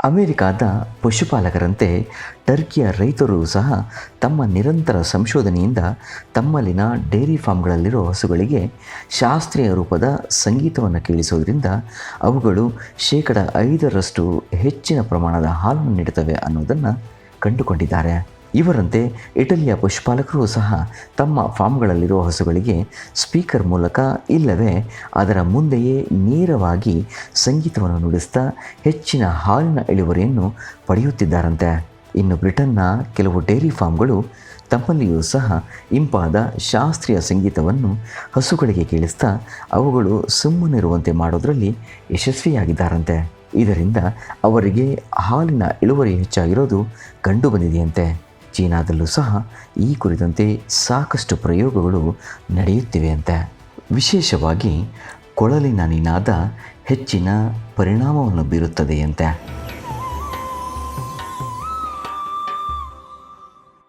ಅಮೆರಿಕಾದ ಪಶುಪಾಲಕರಂತೆ ಟರ್ಕಿಯ ರೈತರು ಸಹ ತಮ್ಮ ನಿರಂತರ ಸಂಶೋಧನೆಯಿಂದ ತಮ್ಮಲ್ಲಿನ ಡೈರಿ ಫಾರ್ಮ್ಗಳಲ್ಲಿರೋ ಹಸುಗಳಿಗೆ ಶಾಸ್ತ್ರೀಯ ರೂಪದ ಸಂಗೀತವನ್ನು ಕೇಳಿಸೋದ್ರಿಂದ ಅವುಗಳು 5% ಹೆಚ್ಚಿನ ಪ್ರಮಾಣದ ಹಾಲನ್ನು ನೀಡುತ್ತವೆ ಅನ್ನೋದನ್ನು ಕಂಡುಕೊಂಡಿದ್ದಾರೆ. ಇವರಂತೆ ಇಟಲಿಯ ಪಶುಪಾಲಕರು ಸಹ ತಮ್ಮ ಫಾರ್ಮ್ಗಳಲ್ಲಿರೋ ಹಸುಗಳಿಗೆ ಸ್ಪೀಕರ್ ಮೂಲಕ ಇಲ್ಲವೇ ಅದರ ಮುಂದೆಯೇ ನೇರವಾಗಿ ಸಂಗೀತವನ್ನು ನುಡಿಸ್ತಾ ಹೆಚ್ಚಿನ ಹಾಲಿನ ಇಳುವರಿಯನ್ನು ಪಡೆಯುತ್ತಿದ್ದಾರಂತೆ. ಇನ್ನು ಬ್ರಿಟನ್ನ ಕೆಲವು ಡೈರಿ ಫಾರ್ಮ್ಗಳು ತಮ್ಮಲ್ಲಿಯೂ ಸಹ ಇಂಪಾದ ಶಾಸ್ತ್ರೀಯ ಸಂಗೀತವನ್ನು ಹಸುಗಳಿಗೆ ಕೇಳಿಸ್ತಾ ಅವುಗಳು ಸುಮ್ಮನಿರುವಂತೆ ಮಾಡೋದರಲ್ಲಿ ಯಶಸ್ವಿಯಾಗಿದ್ದಾರಂತೆ. ಇದರಿಂದ ಅವರಿಗೆ ಹಾಲಿನ ಇಳುವರಿ ಹೆಚ್ಚಾಗಿರೋದು ಕಂಡುಬಂದಿದೆಯಂತೆ. ಚೀನಾದಲ್ಲೂ ಸಹ ಈ ಕುರಿತಂತೆ ಸಾಕಷ್ಟು ಪ್ರಯೋಗಗಳು ನಡೆಯುತ್ತಿವೆಯಂತೆ. ವಿಶೇಷವಾಗಿ ಕೊಳಲಿನ ನಿನಾದ ಹೆಚ್ಚಿನ ಪರಿಣಾಮವನ್ನು ಬೀರುತ್ತದೆಯಂತೆ.